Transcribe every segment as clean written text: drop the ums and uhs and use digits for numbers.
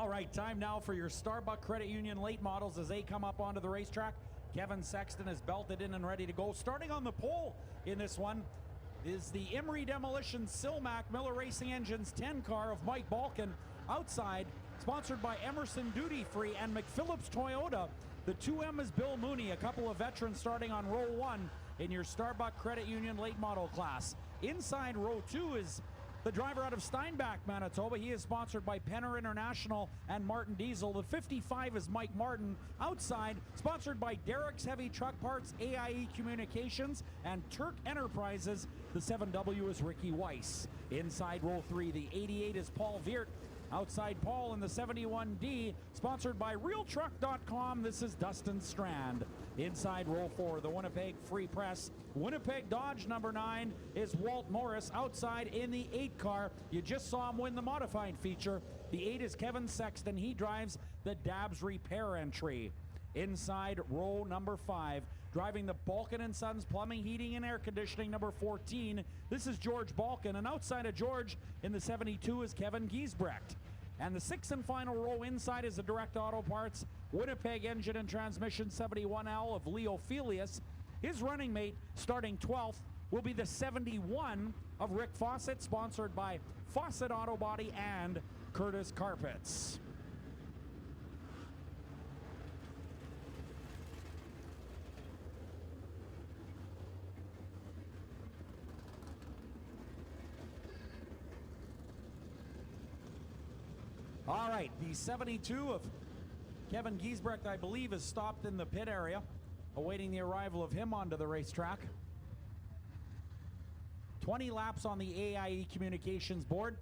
All right, time now for your Starbucks Credit Union late models as they come up onto the racetrack. Kevin Sexton is belted in and ready to go. Starting on the pole in this one is the Emery Demolition Silmac Miller Racing Engines 10 car of Mike Balkin. Outside, sponsored by Emerson Duty Free and McPhillips Toyota. The 2M is Bill Mooney, a couple of veterans starting on row 1 in your Starbucks Credit Union late model class. Inside row 2 is the driver out of Steinbach, Manitoba. He is sponsored by Penner International and Martin Diesel. The 55 is Mike Martin. Outside, sponsored by Derek's Heavy Truck Parts, AIE Communications, and Turk Enterprises. The 7W is Ricky Weiss. Inside row 3, the 88 is Paul Viert. Outside Paul in the 71D, sponsored by RealTruck.com. This is Dustin Strand. Inside row 4, the Winnipeg Free Press. Winnipeg Dodge number 9 is Walt Morris. Outside in the 8 car, you just saw him win the modified feature. The 8 is Kevin Sexton. He drives the Dabs Repair entry. Inside row number 5, driving the Balkin & Sons Plumbing, Heating, and Air Conditioning number 14. This is George Balkin, and outside of George in the 72 is Kevin Giesbrecht. And the 6th and final row inside is the Direct Auto Parts Winnipeg Engine and Transmission 71L of Leo Felius. His running mate, starting 12th, will be the 71 of Rick Fawcett, sponsored by Fawcett Auto Body and Curtis Carpets. All right, the 72 of Kevin Giesbrecht, I believe, is stopped in the pit area, awaiting the arrival of him onto the racetrack. 20 laps on the AIE Communications board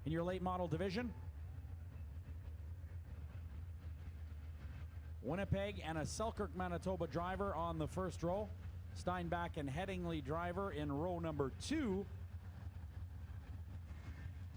in your late model division. Winnipeg and a Selkirk, Manitoba driver on the first row. Steinbach and Headingley driver in row number 2.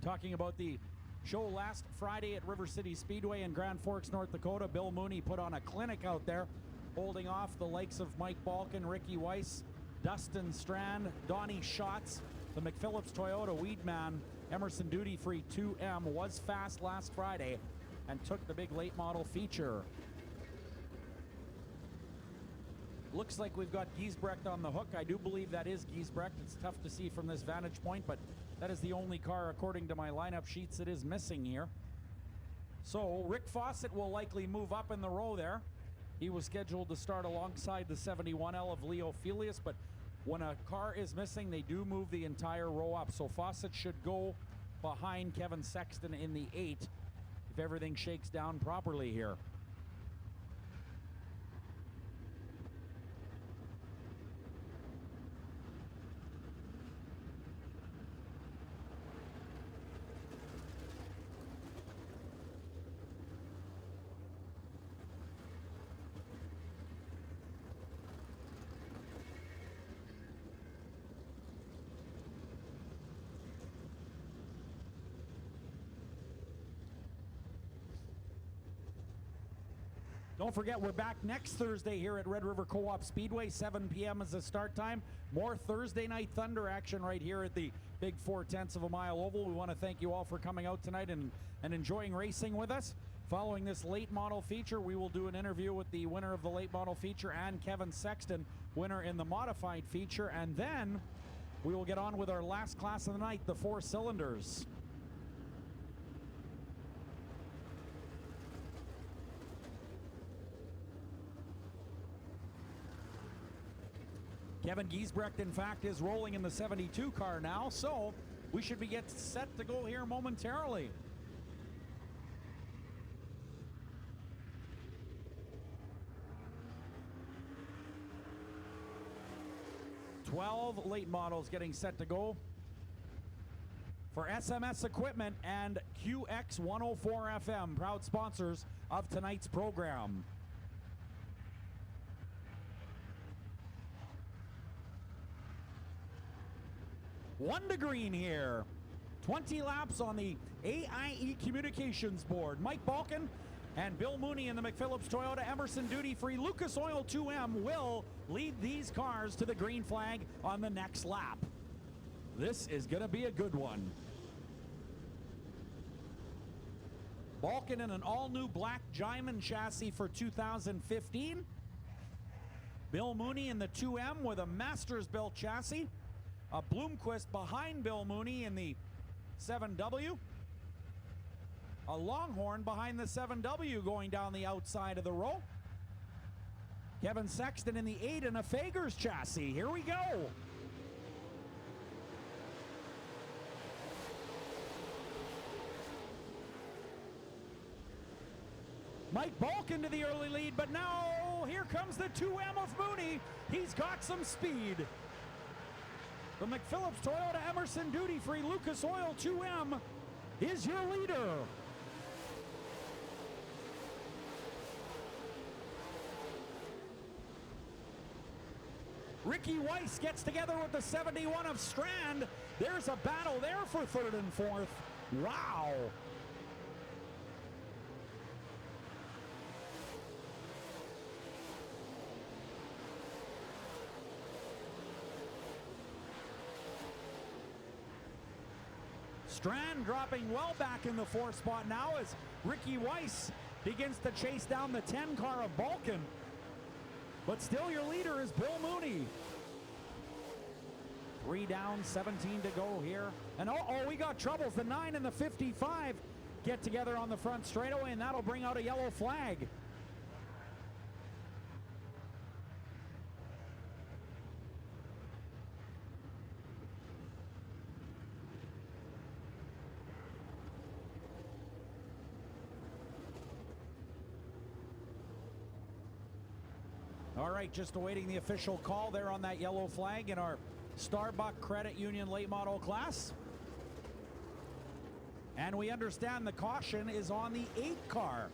Talking about the show last Friday at River City Speedway in Grand Forks, North Dakota. Bill Mooney put on a clinic out there, holding off the likes of Mike Balkin, Ricky Weiss, Dustin Strand, Donnie Schatz. The McPhillips Toyota Weedman Emerson Duty Free 2M was fast last Friday and took the big late model feature. Looks like we've got Giesbrecht on the hook. I do believe that is Giesbrecht. It's tough to see from this vantage point, but that is the only car, according to my lineup sheets, that is missing here. So Rick Fawcett will likely move up in the row there. He was scheduled to start alongside the 71L of Leo Felius, but when a car is missing, they do move the entire row up. So Fawcett should go behind Kevin Sexton in the 8 if everything shakes down properly here. Don't forget, we're back next Thursday here at Red River Co-op Speedway. 7 p.m. is the start time. More Thursday Night Thunder action right here at the big 4/10 of a mile oval. We want to thank you all for coming out tonight and enjoying racing with us. Following this late model feature, we will do an interview with the winner of the late model feature and Kevin Sexton, winner in the modified feature. And then we will get on with our last class of the night, the 4 cylinders. Kevin Giesbrecht, in fact, is rolling in the 72 car now, so we should be set to go here momentarily. "12 late models getting set to go for SMS Equipment and QX104 FM, proud sponsors of tonight's program. One to green here. 20 laps on the AIE Communications board. Mike Balkin and Bill Mooney in the McPhillips Toyota Emerson Duty Free Lucas Oil 2M will lead these cars to the green flag on the next lap. This is going to be a good one. Balkan in an all-new black Jaiman chassis for 2015. Bill Mooney in the 2M with a Masters-built chassis. A Bloomquist behind Bill Mooney in the 7W. A Longhorn behind the 7W going down the outside of the row. Kevin Sexton in the 8 and a Fagers chassis. Here we go. Mike Balkan to the early lead, but now here comes the 2M of Mooney. He's got some speed. The McPhillips Toyota Emerson Duty Free Lucas Oil 2M is your leader. Ricky Weiss gets together with the 71 of Strand. There's a battle there for third and fourth. Wow. Strand dropping well back in the 4th spot now as Ricky Weiss begins to chase down the 10 car of Balkan. But still your leader is Bill Mooney. 3 down, 17 to go here. And we got troubles. The 9 and the 55 get together on the front straightaway, and that'll bring out a yellow flag. All right, just awaiting the official call there on that yellow flag in our Starbuck Credit Union late model class. And we understand the caution is on the 8 car.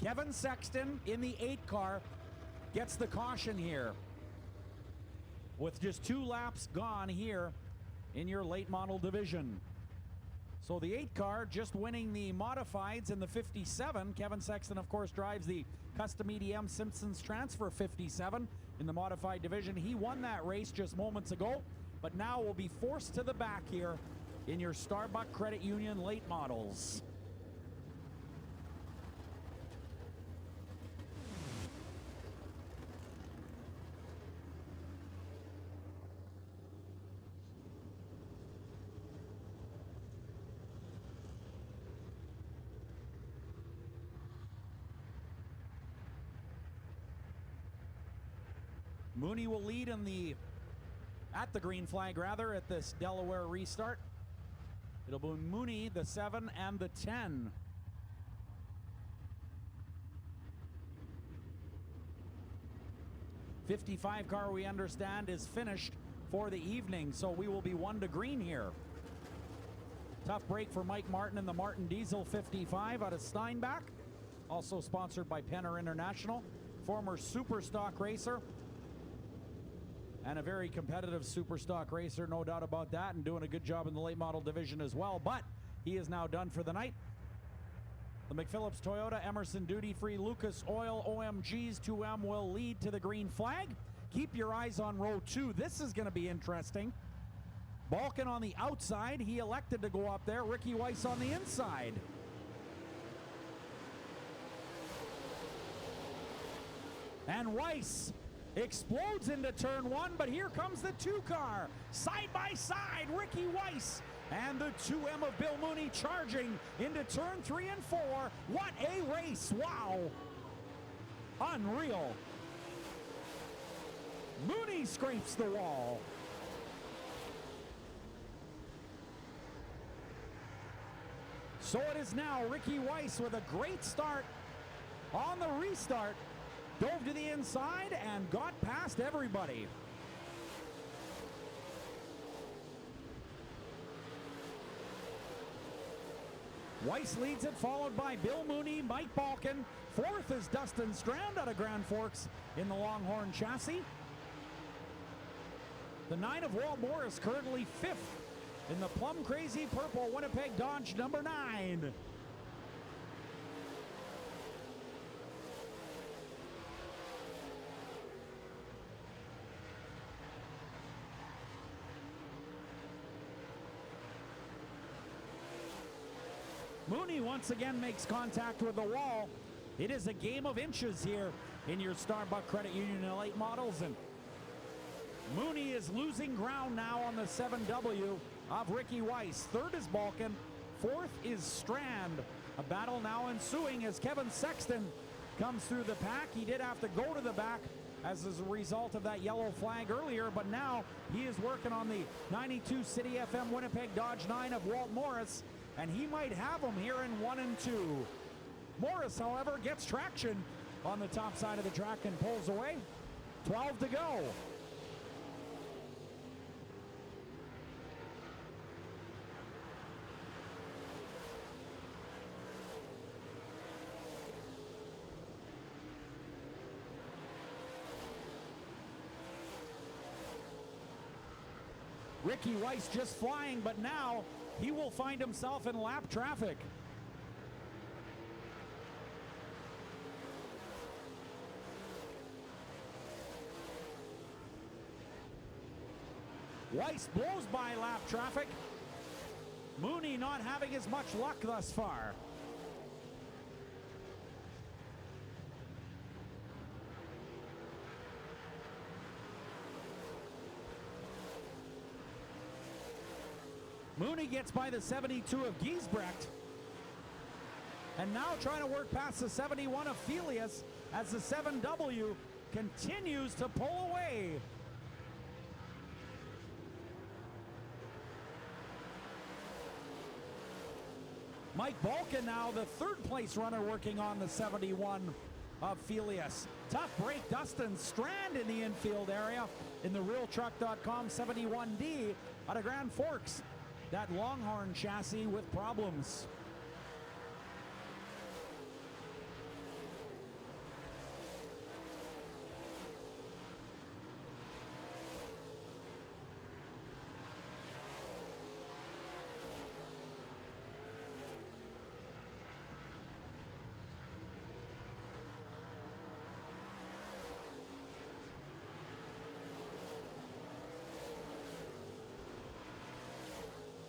Kevin Sexton in the 8 car gets the caution here. With just 2 laps gone here in your late model division. So the 8 car just winning the modifieds in the 57. Kevin Sexton, of course, drives the custom EDM Simpsons Transfer 57 in the modified division. He won that race just moments ago, but now will be forced to the back here in your Starbuck Credit Union late models. Mooney will lead at the green flag rather, at this Delaware restart. It'll be Mooney, the 7 and the 10. '55 car, we understand, is finished for the evening, so we will be 1 to green here. Tough break for Mike Martin in the Martin Diesel 55 out of Steinbach. Also sponsored by Penner International. Former super stock racer. And a very competitive super stock racer, no doubt about that, and doing a good job in the late model division as well. But he is now done for the night. The McPhillips Toyota Emerson Duty Free Lucas Oil OMGs 2M will lead to the green flag. Keep your eyes on row 2. This is going to be interesting. Balkan on the outside. He elected to go up there. Ricky Weiss on the inside. And Weiss explodes into turn 1, but here comes the 2 car. Side by side, Ricky Weiss and the 2M of Bill Mooney charging into turn 3 and 4. What a race, wow. Unreal. Mooney scrapes the wall. So it is now Ricky Weiss with a great start on the restart. Dove to the inside and got past everybody. Weiss leads it, followed by Bill Mooney, Mike Balkan. 4th is Dustin Strand out of Grand Forks in the Longhorn chassis. The 9 of Walt Morris currently 5th in the plum crazy purple Winnipeg Dodge number 9. Mooney once again makes contact with the wall. It is a game of inches here in your Starbucks Credit Union late models, and Mooney is losing ground now on the 7W of Ricky Weiss. Third is Balkan, fourth is Strand. A battle now ensuing as Kevin Sexton comes through the pack. He did have to go to the back as a result of that yellow flag earlier, but now he is working on the 92 City FM Winnipeg Dodge 9 of Walt Morris, and he might have him here in 1 and 2. Morris, however, gets traction on the top side of the track and pulls away. 12 to go. Ricky Weiss just flying, but now he will find himself in lap traffic. Weiss blows by lap traffic. Mooney not having as much luck thus far. Mooney gets by the 72 of Giesbrecht. And now trying to work past the 71 of Felius as the 7W continues to pull away. Mike Balkan now the third place runner working on the 71 of Felius. Tough break, Dustin Strand in the infield area in the realtruck.com 71D out of Grand Forks. That Longhorn chassis with problems.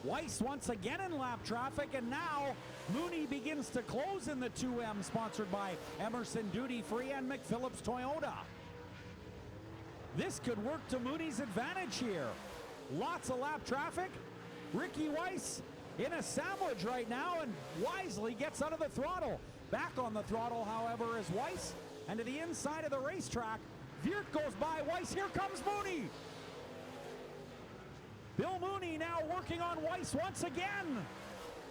Weiss once again in lap traffic, and now Mooney begins to close in the 2M, sponsored by Emerson Duty Free and McPhillips Toyota. This could work to Mooney's advantage here. Lots of lap traffic. Ricky Weiss in a sandwich right now and wisely gets out of the throttle. Back on the throttle, however, is Weiss, and to the inside of the racetrack, Viert goes by Weiss. Here comes Mooney. Bill Mooney now working on Weiss once again.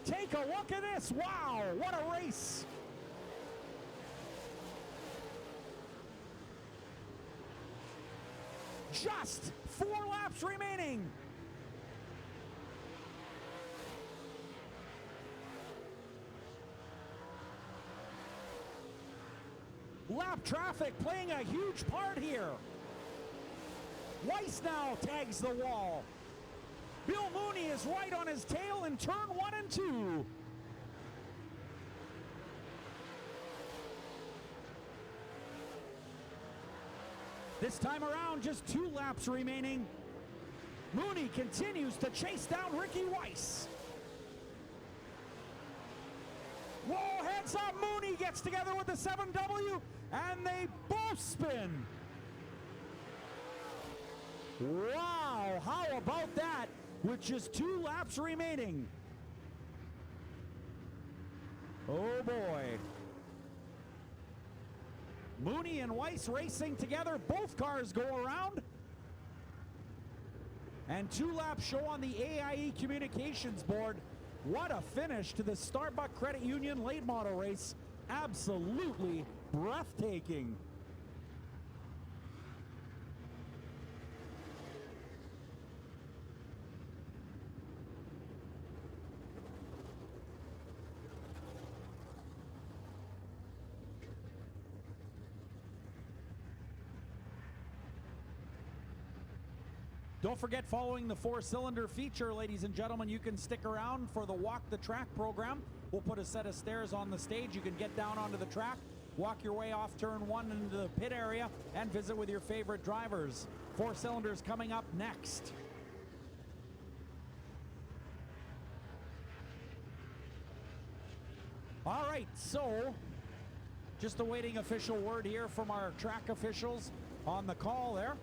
Take a look at this. Wow, what a race. Just 4 laps remaining. Lap traffic playing a huge part here. Weiss now tags the wall. Bill Mooney is right on his tail in turn 1 and 2. This time around, just 2 laps remaining. Mooney continues to chase down Ricky Weiss. Whoa, heads up, Mooney gets together with the 7W, and they both spin. Wow, how about that? With just 2 laps remaining. Oh boy. Mooney and Weiss racing together. Both cars go around. And 2 laps show on the AIE communications board. What a finish to the Starbucks Credit Union late model race. Absolutely breathtaking. Don't forget, following the 4-cylinder feature, ladies and gentlemen, you can stick around for the Walk the Track program. We'll put a set of stairs on the stage. You can get down onto the track, walk your way off turn 1 into the pit area, and visit with your favorite drivers. 4 cylinders coming up next. All right, so just awaiting official word here from our track officials on the call there.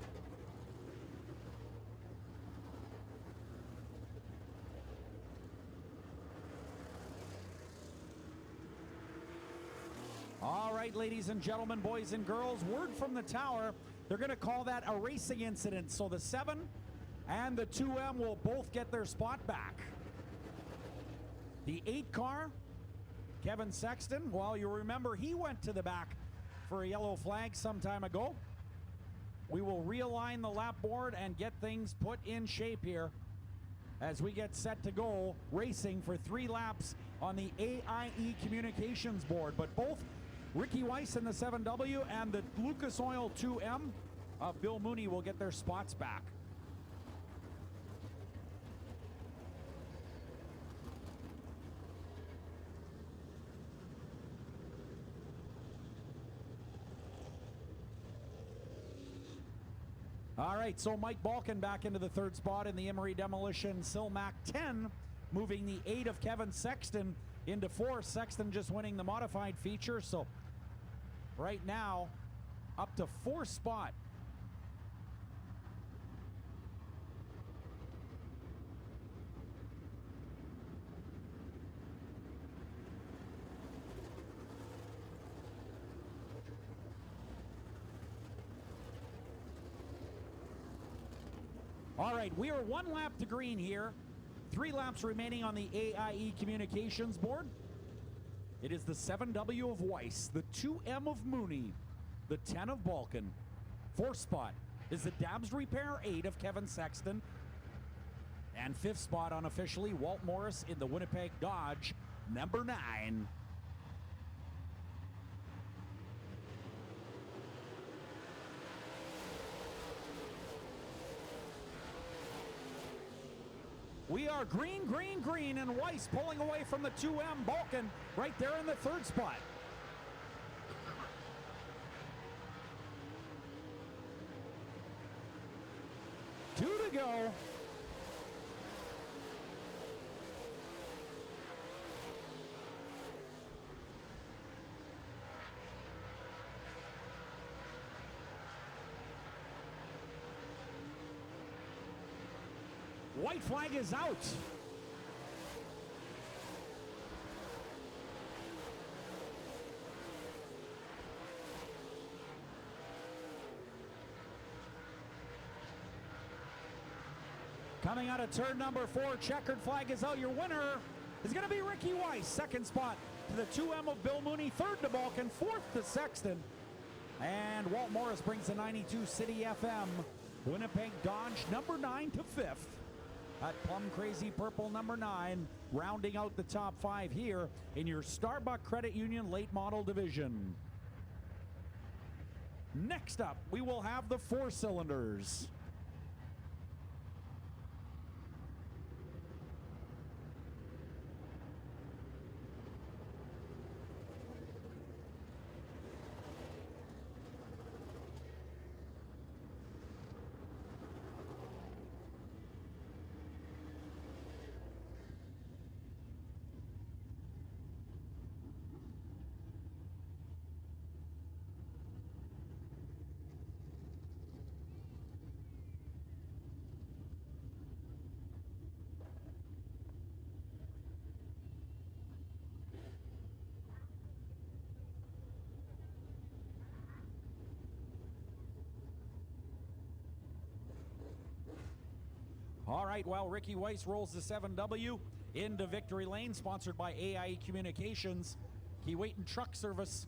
All right, ladies and gentlemen, boys and girls, word from the tower. They're going to call that a racing incident. So the 7 and the 2M will both get their spot back. The 8 car, Kevin Sexton, well, you remember he went to the back for a yellow flag some time ago. We will realign the lap board and get things put in shape here as we get set to go racing for 3 laps on the AIE communications board. But both Ricky Weiss in the 7W and the Lucas Oil 2M of Bill Mooney will get their spots back. All right, so Mike Balkin back into the 3rd spot in the Emery Demolition Silmac 10, moving the 8 of Kevin Sexton into 4th. Sexton just winning the modified feature, so right now up to 4th spot. All right, we are 1 lap to green here. 3 laps remaining on the AIE communications board. It is the 7W of Weiss, the 2M of Mooney, the 10 of Balkin. 4th spot is the Dabs Repair 8 of Kevin Sexton. And 5th spot unofficially, Walt Morris in the Winnipeg Dodge, number 9. We are green, green, green, and Weiss pulling away from the 2M. Balkin right there in the 3rd spot. Two to go. White flag is out. Coming out of turn number 4, checkered flag is out. Your winner is going to be Ricky Weiss. 2nd spot to the 2M of Bill Mooney. 3rd to Balkin. 4th to Sexton. And Walt Morris brings the 92 City FM Winnipeg Dodge number 9 to 5th. At Plum Crazy Purple number 9, rounding out the top 5 here in your Starbucks Credit Union late model division. Next up, we will have the 4 cylinders. All right, while Ricky Weiss rolls the 7W into victory lane, sponsored by AIE Communications, Keewatin Truck Service,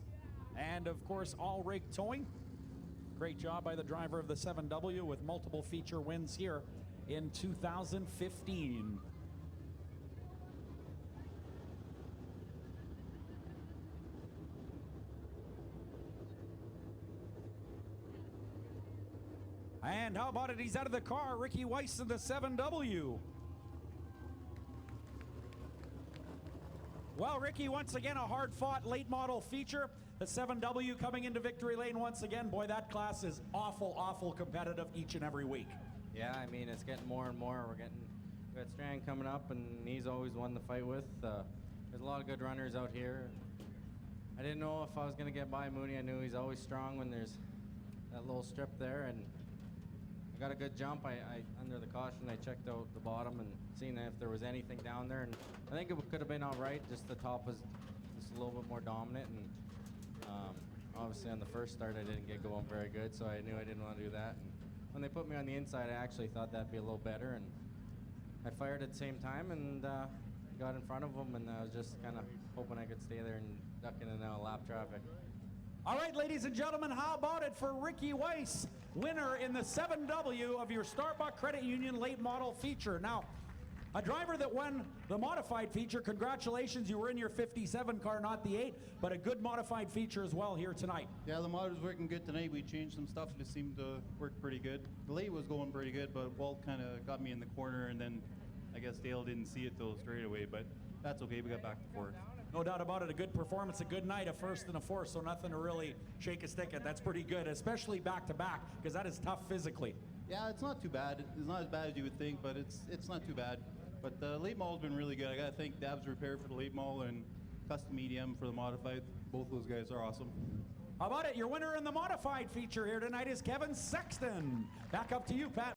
and of course, All Rig Towing. Great job by the driver of the 7W with multiple feature wins here in 2015. And how about it? He's out of the car. Ricky Weiss in the 7W. Well, Ricky, once again, a hard-fought late model feature. The 7W coming into victory lane once again. Boy, that class is awful, awful competitive each and every week. Yeah, I mean, it's getting more and more. We got Strand coming up, and he's always one to fight with. There's a lot of good runners out here. I didn't know if I was gonna get by Mooney. I knew he's always strong when there's that little strip there, and I got a good jump. I under the caution, I checked out the bottom and seen if there was anything down there, and I think it could have been all right. Just the top was just a little bit more dominant, and obviously on the first start I didn't get going very good, so I knew I didn't want to do that. And when they put me on the inside, I actually thought that'd be a little better, and I fired at the same time and got in front of them, and I was just kind of hoping I could stay there and duck in and out of lap traffic. All right, ladies and gentlemen, how about it for Ricky Weiss, winner in the 7W of your Starbucks Credit Union late model feature. Now, a driver that won the modified feature, congratulations, you were in your 57 car, not the 8, but a good modified feature as well here tonight. Yeah, the mod was working good tonight. We changed some stuff and it seemed to work pretty good. The late was going pretty good, but Walt kind of got me in the corner, and then I guess Dale didn't see it till straightaway, but that's okay. We got back to fourth. No doubt about it, a good performance, a good night, a first and a fourth, so nothing to really shake a stick at. That's pretty good, especially back-to-back, because that is tough physically. Yeah, it's not too bad. It's not as bad as you would think, but it's not too bad. But the late model has been really good. I got to thank Dabs Repair for the late model and Custom EDM for the modified. Both those guys are awesome. How about it? Your winner in the modified feature here tonight is Kevin Sexton. Back up to you, Pat.